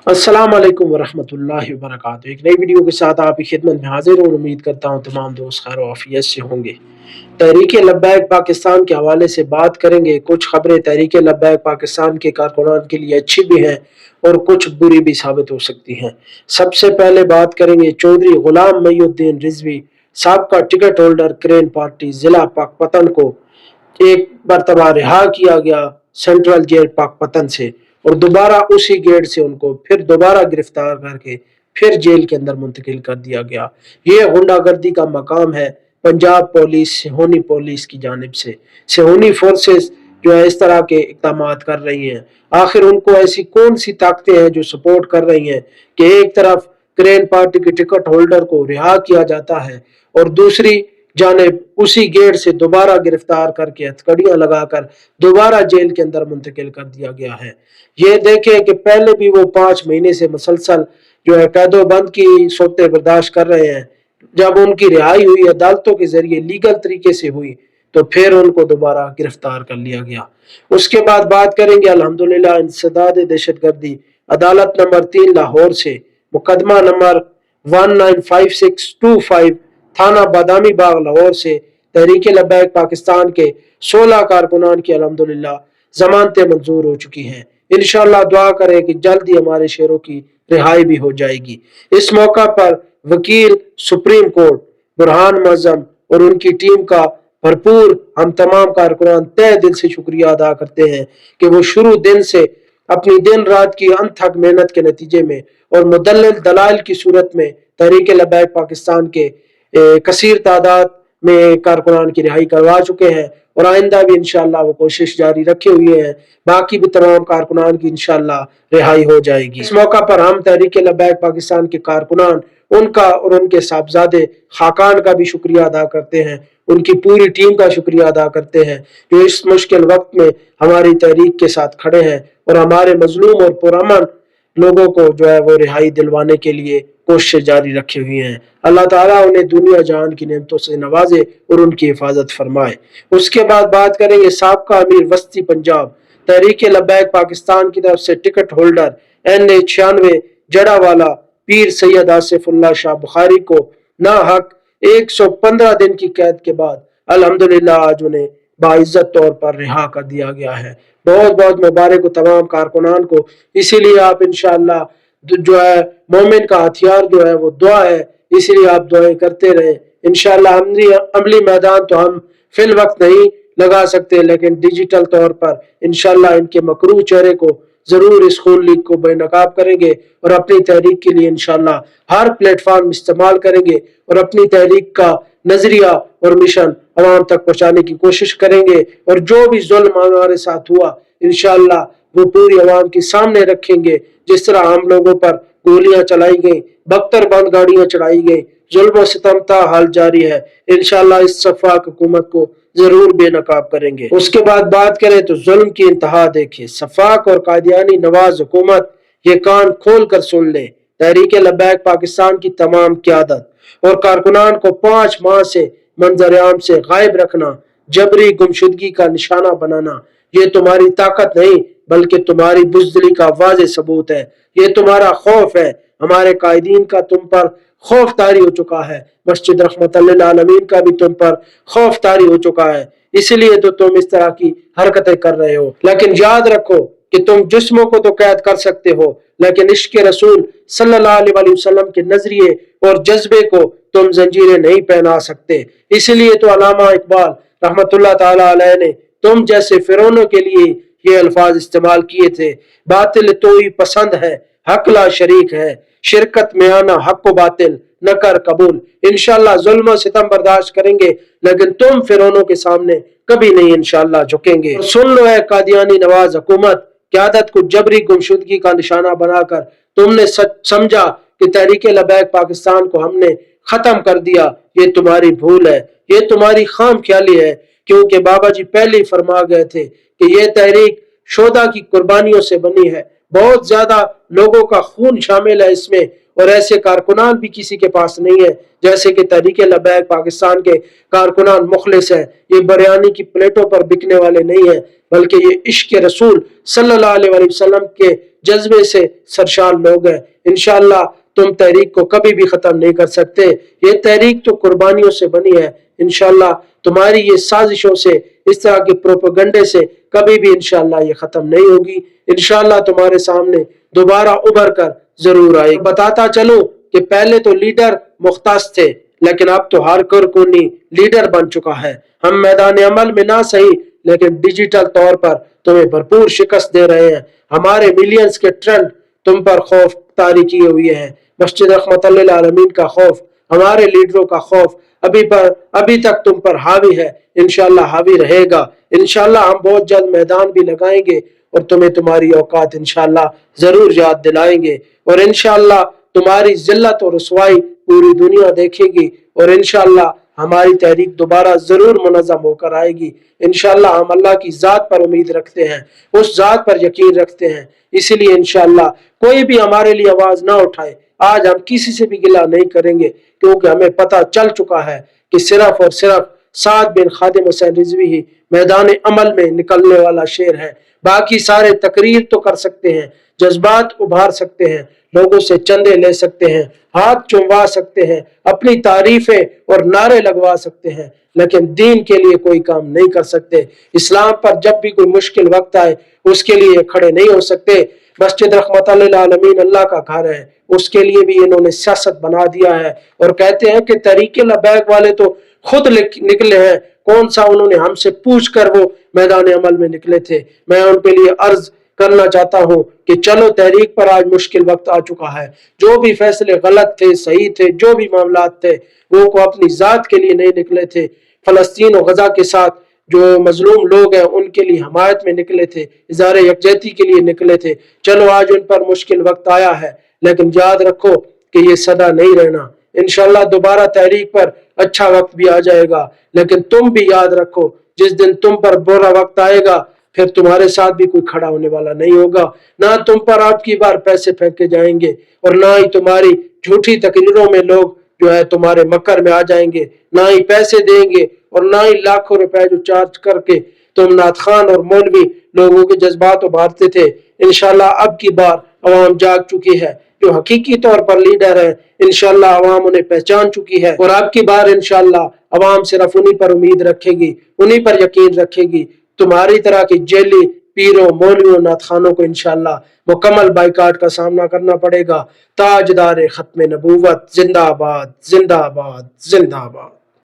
अस्सलाम वालेकुम वरहमतुल्लाहि वबरकातुहू। एक नई वीडियो के साथ आपकी खिदमत में हाजिर हूँ। उम्मीद करता हूँ तमाम दोस्त खैर आफियत से होंगे। तहरीक लब्बैक पाकिस्तान के हवाले से बात करेंगे। कुछ खबरें तहरीक लब्बैक पाकिस्तान के कारकुनान के लिए अच्छी भी हैं और कुछ बुरी भी साबित हो सकती हैं। सबसे पहले बात करेंगे चौधरी गुलाम मोइनुद्दीन रिजवी साहब का टिकट होल्डर क्रेन पार्टी जिला पाकपतन को एक मरतबा रिहा किया गया सेंट्रल जेल पाकपतन से, और दोबारा उसी गेट से उनको फिर दोबारा गिरफ्तार करके फिर जेल के अंदर मुंतकिल कर दिया गया। ये गुंडागर्दी का मकाम है पंजाब पुलिस सिहोनी पुलिस की जानिब से। सिहोनी फोर्सेस जो है इस तरह के इकदाम कर रही हैं। आखिर उनको ऐसी कौन सी ताकतें हैं जो सपोर्ट कर रही हैं कि एक तरफ क्रेन पार्टी के टिकट होल्डर को रिहा किया जाता है और दूसरी जानिब उसी गेट से दोबारा गिरफ्तार करके हथकड़ियां लगाकर दोबारा जेल के अंदर मुंतकिल कर दिया गया है। ये देखें कि पहले भी वो 5 महीने से मुसलसल जो है कैदोबंद की सोते बर्दाश्त कर रहे हैं। जब उनकी रिहाई हुई अदालतों के जरिए लीगल तरीके से हुई तो फिर उनको दोबारा गिरफ्तार कर लिया गया। उसके बाद बात करेंगे अल्हम्दुलिल्लाह इंसदाद दहशतगर्दी अदालत नंबर 3 लाहौर से मुकदमा नंबर 195625 थाना बादामी बाग लाहौर से तहरीक लब्बैक पाकिस्तान के 16 कारकुनान की अल्हम्दुलिल्लाह जमानतें मंजूर हो चुकी हैं। इंशाअल्लाह दुआ करें कि जल्द ही हमारे शेरों की रिहाई भी हो जाएगी। इस मौका पर वकील सुप्रीम कोर्ट बुरहान मुअज्जम और उनकी टीम का भरपूर हम तमाम कारकुनान तहे दिल से शुक्रिया अदा करते हैं कि वो शुरू दिन से अपनी दिन रात की अनथक मेहनत के नतीजे में और मुदल्लिल दलाइल की सूरत में तहरीक लब्बैक पाकिस्तान के कसीर तादाद में कारकुनान की रिहाई करवा चुके हैं और आइंदा भी इंशाअल्लाह वो कोशिश जारी रखे हुए हैं। बाकी भी तमाम कारकुनान की इंशाअल्लाह रिहाई हो जाएगी। इस मौका पर हम तहरीक लब्बैक पाकिस्तान के कारकुनान उनका और उनके साहबजादे खाकान का भी शुक्रिया अदा करते हैं, उनकी पूरी टीम का शुक्रिया अदा करते हैं जो इस मुश्किल वक्त में हमारी तहरीक के साथ खड़े हैं और हमारे मजलूम और पुरअमन लोगों को जो है वो रिहाई दिलवाने के लिए कोशिश जारी रखे हुए हैं। अल्लाह ताला उन्हें दुनिया जहान की नेमतों से नवाजे और उनकी हिफाजत फरमाए। उसके बाद बात करेंगे साबका अमीर वस्ती पंजाब तहरीक लब्बैक पाकिस्तान की तरफ से टिकट होल्डर NA 96 जड़ावाला पीर सैयद आसिफुल्लाह शाह बुखारी को नाहक 115 दिन की कैद के बाद अल्हम्दुलिल्लाह आज उन्हें बाइज्जत तौर पर रिहा कर दिया गया है। बहुत बहुत मुबारक हो तमाम कारकुनान को। इसीलिए आप इंशाअल्लाह जो है मोमिन का हथियार जो है वो दुआ है, इसीलिए आप दुआएं करते रहे। इंशाअल्लाह अमली मैदान तो हम फिल वक्त नहीं लगा सकते, लेकिन डिजिटल तौर पर इंशाअल्लाह इनके मकरूह चेहरे को जरूर इस खून लीग को बेनकाब करेंगे और अपनी तहरीक के लिए इंशाअल्लाह हर प्लेटफॉर्म इस्तेमाल करेंगे और अपनी तहरीक का नजरिया और मिशन अवाम तक पहुंचाने की कोशिश करेंगे। और जो भी जुल्म हमारे साथ हुआ इंशाअल्लाह वो पूरी अवाम के सामने रखेंगे। जिस तरह हम लोगों पर गोलियां चलाई गई, बख्तर बंद गाड़ियां चढ़ाई गई, जुल्म सितम ता हाल जारी है। इंशाअल्लाह इस सफाक हुकूमत को जरूर बेनकाब करेंगे। उसके बाद बात करें तो जुल्म की इंतहा देखिए, सफाक और कादियानी नवाज हुकूमत ये कान खोल कर सुन ले। तहरीक लब्बैक पाकिस्तान की तमाम क्यादत और कारकुनान को 5 माह से मंजर-ए-आम से गायब रखना, जबरी गुमशुदगी का निशाना बनाना, ये तुम्हारी ताकत नहीं बल्कि तुम्हारी बुज़दिली का वाज़ेह सबूत है। ये तुम्हारा खौफ है। हमारे कायदीन का तुम पर खौफ तारी हो चुका है। मस्जिद रहमत लिल आलमीन का भी तुम पर खौफ तारी हो चुका है। इसलिए तो तुम इस तरह की हरकतें कर रहे हो। लेकिन याद रखो कि तुम जिस्मों को तो कैद कर सकते हो, लेकिन इश्क रसूल सल्लल्लाहु अलैहि वसल्लम के नजरिए और जज्बे को तुम जंजीरें नहीं पहना सकते। इसलिए तो अल्लामा इकबाल रहमतुल्लाह ताला अलैह ने तुम जैसे फिरौनों के लिए ये अल्फाज इस्तेमाल किए थे। बातिल तो ही पसंद है, हक ला शरीक है, शिरकत में आना हक व बातिल न कर कबूल। इंशाअल्लाह जुल्म और सितम बर्दाश्त करेंगे, लेकिन तुम फिरौनों के सामने कभी नहीं इंशाअल्लाह झुकेंगे। और सुन लो है कादियानी नवाज हुकूमत, क्यादत को जबरी गुमशुदगी का निशाना बनाकर तुमने समझा कि तहरीक लब्बैक पाकिस्तान को हमने खत्म कर दिया। ये तुम्हारी भूल है, ये तुम्हारी खाम ख्याली है, क्योंकि बाबा जी पहले ही फरमा गए थे कि ये तहरीक शोधा की कुर्बानियों से बनी है। बहुत ज्यादा लोगों का खून शामिल है इसमें, और ऐसे कारकुनान भी किसी के पास नहीं है जैसे कि तहरीक लब्बैक पाकिस्तान के कारकुनान मुखलिस है। ये बिरयानी की प्लेटों पर बिकने वाले नहीं है, बल्कि ये इश्क रसूल सल्लल्लाहु अलैहि वसल्लम के जज्बे से सरशार लोग हैं। इंशाअल्लाह तुम तहरीक को कभी भी खत्म नहीं कर सकते। ये तहरीक तो कुर्बानियों से बनी है। इंशाअल्लाह तुम्हारी ये साजिशों से, इस तरह के प्रोपेगेंडे से कभी भी इंशाअल्लाह ये खत्म नहीं होगी। इंशाअल्लाह तुम्हारे सामने दोबारा उभर कर जरूर आएगी। बताता चलो कि पहले तो लीडर मुख्तास थे, लेकिन अब तो हर कारकुनी लीडर बन चुका है। हम मैदान अमल में ना सही, लेकिन डिजिटल तौर पर तुम्हें भरपूर शिकस्त दे रहे हैं। हमारे मिलियंस के ट्रेंड तुम पर खौफ तारी किए हुए हैं। मस्जिद रहमतुल लिल आलमीन का खौफ, हमारे लीडरों का खौफ अभी तक तुम पर हावी है, इंशाअल्लाह हावी रहेगा। इंशाअल्लाह हम बहुत जल्द मैदान भी लगाएंगे और तुम्हें तुम्हारी औकात इंशाअल्लाह जरूर याद दिलाएंगे। और इंशाअल्लाह तुम्हारी जिल्लत और रुसवाई पूरी दुनिया देखेगी। और इंशाअल्लाह हमारी तहरीक दोबारा जरूर मुनज़्ज़म होकर आएगी। इंशाअल्लाह हम अल्लाह की जात पर उम्मीद रखते हैं, उस जात पर यकीन रखते हैं। इसीलिए इंशाअल्लाह कोई भी हमारे लिए आवाज ना उठाए, आज हम किसी से भी गिला नहीं करेंगे, क्योंकि हमें पता चल चुका है कि सिर्फ और सिर्फ साद बिन खादिम हुसैन रिजवी ही मैदान अमल में निकलने वाला शेर है। बाकी सारे तकरीर तो कर सकते हैं, जज्बात उभार सकते हैं, लोगों से चंदे ले सकते हैं, हाथ चुमवा सकते हैं, अपनी तारीफें और नारे लगवा सकते हैं, लेकिन दीन के लिए कोई काम नहीं कर सकते। इस्लाम पर जब भी कोई मुश्किल वक्त आए उसके लिए खड़े नहीं हो सकते। मस्जिद रहमतुल लिल आलमीन अल्लाह का घर है, उसके लिए भी इन्होंने सियासत बना दिया है और कहते हैं कि तहरीक लब्बैक वाले तो खुद निकले हैं, कौन सा उन्होंने हमसे पूछ कर वो मैदान अमल में निकले थे। मैं उनके लिए अर्ज करना चाहता हूं कि चलो तहरीक पर आज मुश्किल वक्त आ चुका है। जो भी फैसले गलत थे, सही थे, जो भी मामलात थे, वो को अपनी जात के लिए नहीं निकले थे। फलस्तीन और गजा के साथ जो मजलूम लोग हैं उनके लिए हमायत में निकले थे, इज़हार यकजहती के लिए निकले थे। चलो आज उन पर मुश्किल वक्त आया है, लेकिन याद रखो कि ये सदा नहीं रहना। इंशाअल्लाह दोबारा तहरीक पर अच्छा वक्त भी आ जाएगा, लेकिन तुम भी याद रखो जिस दिन तुम पर बुरा वक्त आएगा फिर तुम्हारे साथ भी कोई खड़ा होने वाला नहीं होगा। ना तुम पर आपकी बार पैसे फेंके जाएंगे और ना ही तुम्हारी झूठी तकरीरों में लोग जो है तुम्हारे मक्कर में आ जाएंगे, ना ही पैसे देंगे और ना ही लाखों रुपए जो चार्ज करके तुम नात खान और मौलवी लोगों के जज्बात उभारते थे। इंशाल्लाह अब की बार अवाम जाग चुकी है, जो हकीकी तौर पर लीडर है इंशाल्लाह अवाम उन्हें पहचान चुकी है। और अब की बार इंशाल्लाह अवाम सिर्फ उन्हीं पर उम्मीद रखेगी, उन्हीं पर यकीन रखेगी। तुम्हारी तरह की जेली पीरों, मौलवियों, नात खानों को इंशाल्लाह मुकम्मल बाइकाट का सामना करना पड़ेगा। ताजदार खत्म नबूवत जिंदाबाद जिंदाबाद जिंदाबाद।